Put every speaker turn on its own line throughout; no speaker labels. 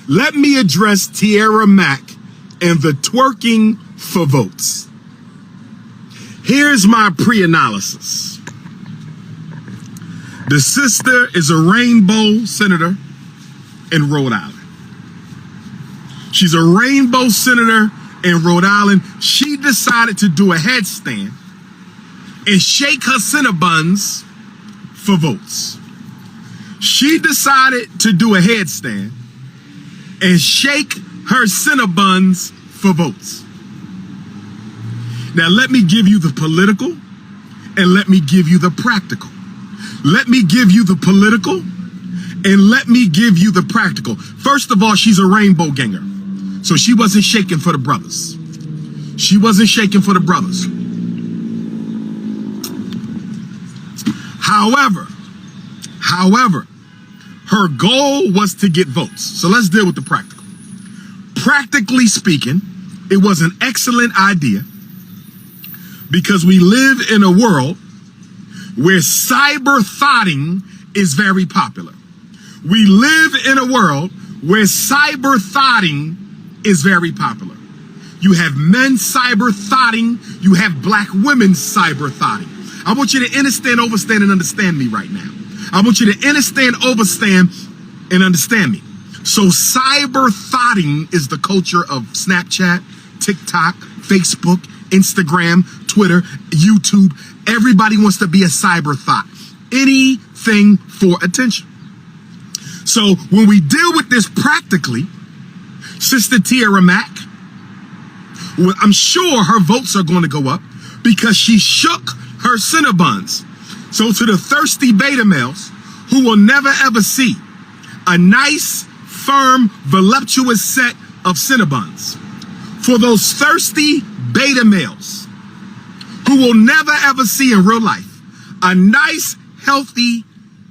let me address 𝚂𝚗𝙱𝚁 and the twerking for votes. Here's my pre-analysis. The sister is a rainbow senator in Rhode Island. She's a rainbow senator in Rhode Island. She decided to do a headstand and shake her Cinnabons for votes. She decided to do a headstand and shake her Cinnabons for votes. Now let me give you the political and let me give you the practical. Let me give you the political and let me give you the practical. First of all, she's a rainbow ganger. So she wasn't shaking for the brothers. She wasn't shaking for the brothers. However, her goal was to get votes. So let's deal with the practical. Practically speaking, it was an excellent idea because we live in a world where cyber thoughting is very popular. We live in a world where cyber thoughting is very popular. You have men cyber thoughting, you have black women cyber thoughting. I want you to understand, overstand, and understand me right now. I want you to understand, overstand, and understand me. So cyber thoughting is the culture of Snapchat, TikTok, Facebook, Instagram, Twitter, YouTube. Everybody wants to be a cyber thought. Anything for attention. So when we deal with this practically, Sister 𝚂𝚗𝙗𝚁, well, I'm sure her votes are going to go up because she shook her Cinnabons. So to the thirsty beta males who will never ever see a nice, firm, voluptuous set of Cinnabons, for those thirsty beta males who will never ever see in real life a nice, healthy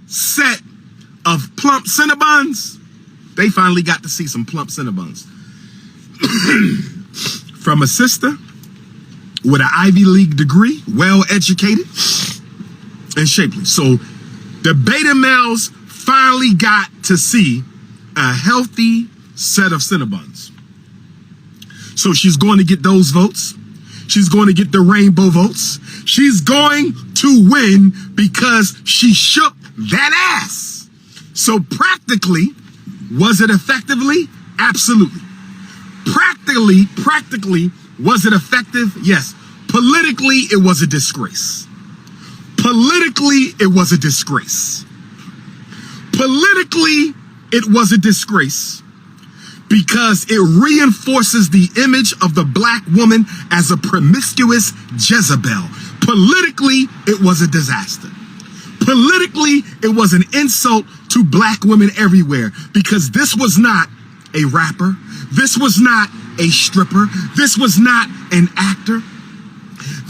set of plump Cinnabons, they finally got to see some plump Cinnabons from a sister with an Ivy League degree, well educated and shapely. So the beta males finally got to see a healthy set of Cinnabons. So she's going to get those votes. She's going to get the rainbow votes. She's going to win because she shook that ass. So practically, was it effectively? Absolutely. Practically, was it effective? Yes. Politically, it was a disgrace. Politically, it was a disgrace. Politically, it was a disgrace because it reinforces the image of the black woman as a promiscuous Jezebel. Politically, it was a disaster. Politically, it was an insult to black women everywhere because this was not a rapper. This was not a stripper. This was not an actor.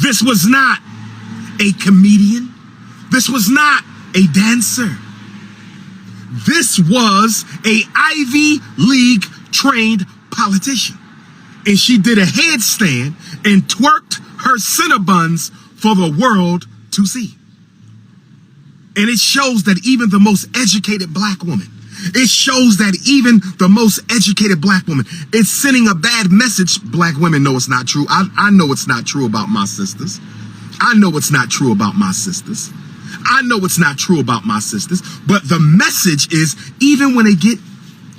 This was not a comedian. This was not a dancer. This was a Ivy League trained politician. And she did a headstand and twerked her Cinnabons for the world to see. And it shows that even the most educated black woman, it shows that even the most educated black woman is sending a bad message. Black women know it's not true. I know it's not true about my sisters. I know it's not true about my sisters. I know it's not true about my sisters. But the message is, even when they get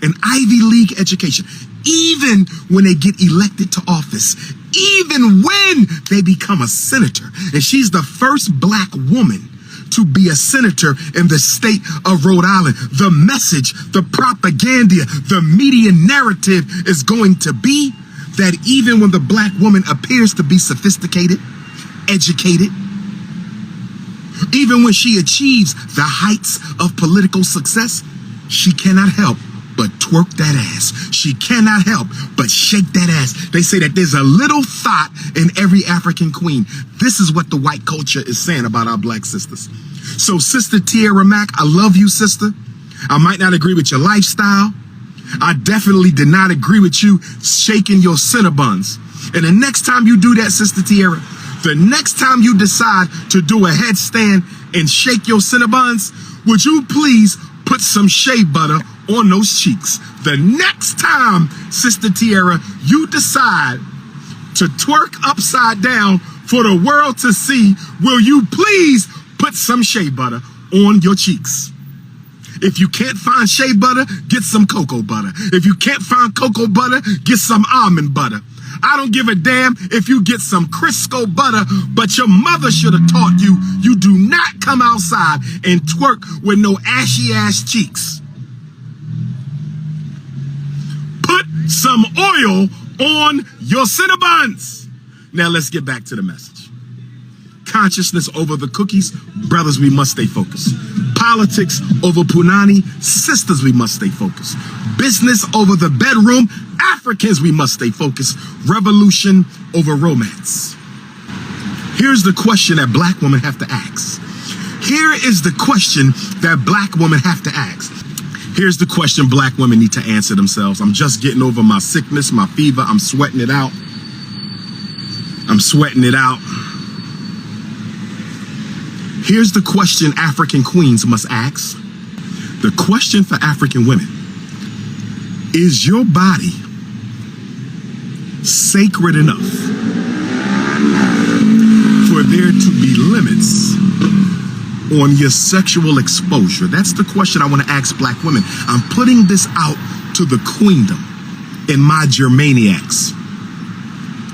an Ivy League education, even when they get elected to office, even when they become a senator, and she's the first black woman to be a senator in the state of Rhode Island, the message, the propaganda, the media narrative is going to be that even when the black woman appears to be sophisticated, educated, even when she achieves the heights of political success, she cannot help but twerk that ass. She cannot help but shake that ass. They say that there's a little thought in every African queen. This is what the white culture is saying about our black sisters. So Sister 𝚂𝚗𝙗𝚁, I love you, sister. I might not agree with your lifestyle. I definitely did not agree with you shaking your Cinnabons. And the next time you do that, Sister 𝚂𝚗𝙗𝚁, the next time you decide to do a headstand and shake your Cinnabons, would you please put some shea butter on those cheeks? The next time, Sister Tierra, you decide to twerk upside down for the world to see, will you please put some shea butter on your cheeks? If you can't find shea butter, get some cocoa butter. If you can't find cocoa butter, get some almond butter. I don't give a damn if you get some Crisco butter, but your mother should have taught you, you do not come outside and twerk with no ashy ass cheeks. Put some oil on your Cinnabons. Now let's get back to the message. Consciousness over the cookies, brothers, we must stay focused. Politics over punani, sisters, we must stay focused. Business over the bedroom, Africans, we must stay focused. Revolution over romance. Here's the question that black women have to ask. Here is the question that black women have to ask. Here's the question black women need to answer themselves. I'm just getting over my sickness, my fever. I'm sweating it out. I'm sweating it out. Here's the question African queens must ask. The question for African women: is your body sacred enough for there to be limits on your sexual exposure? That's the question I want to ask black women. I'm putting this out to the queendom and my Germaniacs.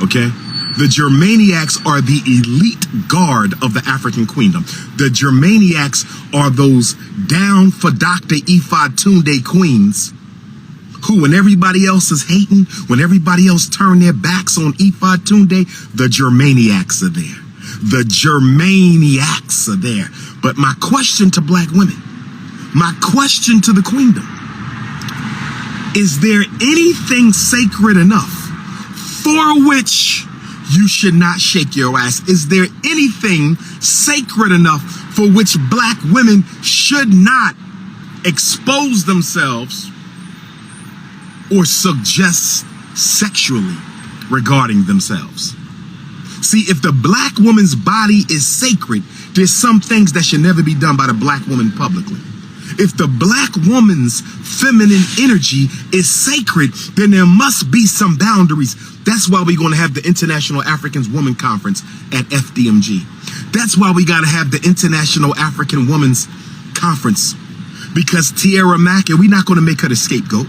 Okay? The Germaniacs are the elite guard of the African queendom. The Germaniacs are those down for Dr. 𝚂𝚗𝙱𝚁𝙸𝙱 queens who, when everybody else is hating, when everybody else turn their backs on 𝚂𝚗𝙱𝚁𝙱, the Germaniacs are there. The Germaniacs are there. But my question to black women, my question to the queendom, is there anything sacred enough for which you should not shake your ass? Is there anything sacred enough for which black women should not expose themselves or suggest sexually regarding themselves? See, if the black woman's body is sacred, there's some things that should never be done by the black woman publicly. If the black woman's feminine energy is sacred, then there must be some boundaries. That's why we're going to have the International African Women Conference at FDMG. That's why we got to have the International African Women's Conference. Because Tierra Mack, we're not going to make her the scapegoat.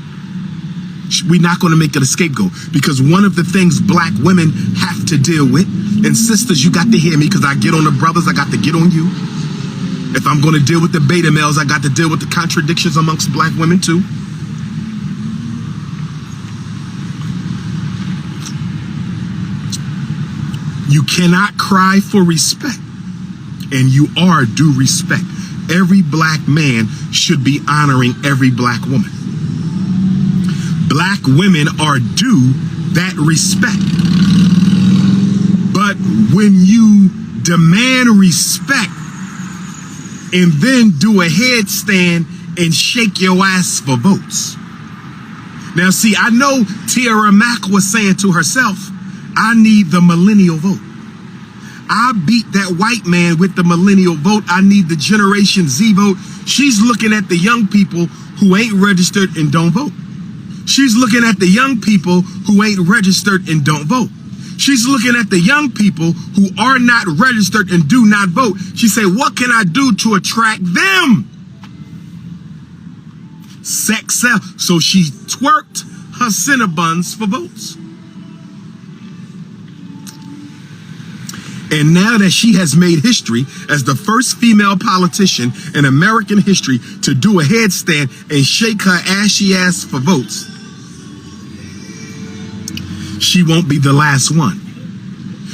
We're not going to make it a scapegoat, because one of the things black women have to deal with, and sisters, you got to hear me, because I get on the brothers, I got to get on you. If I'm going to deal with the beta males, I got to deal with the contradictions amongst black women too. You cannot cry for respect, and you are due respect. Every black man should be honoring every black woman. Black women are due that respect. But when you demand respect and then do a headstand and shake your ass for votes. Now, see, I know Tierra Mack was saying to herself, I need the millennial vote. I beat that white man with the millennial vote. I need the Generation Z vote. She's looking at the young people who ain't registered and don't vote. She's looking at the young people who ain't registered and don't vote. She's looking at the young people who are not registered and do not vote. She said, what can I do to attract them? Sex sell. So she twerked her Cinnabons for votes. And now that she has made history as the first female politician in American history to do a headstand and shake her ashy ass for votes, she won't be the last one.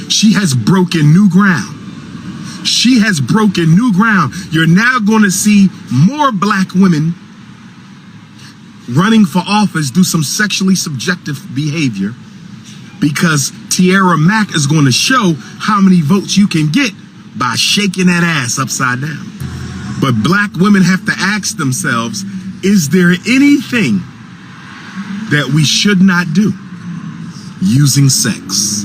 She has broken new ground. She has broken new ground. You're now going to see more black women running for office do some sexually subjective behavior, because Tierra Mack is going to show how many votes you can get by shaking that ass upside down. But black women have to ask themselves, is there anything that we should not do using sex?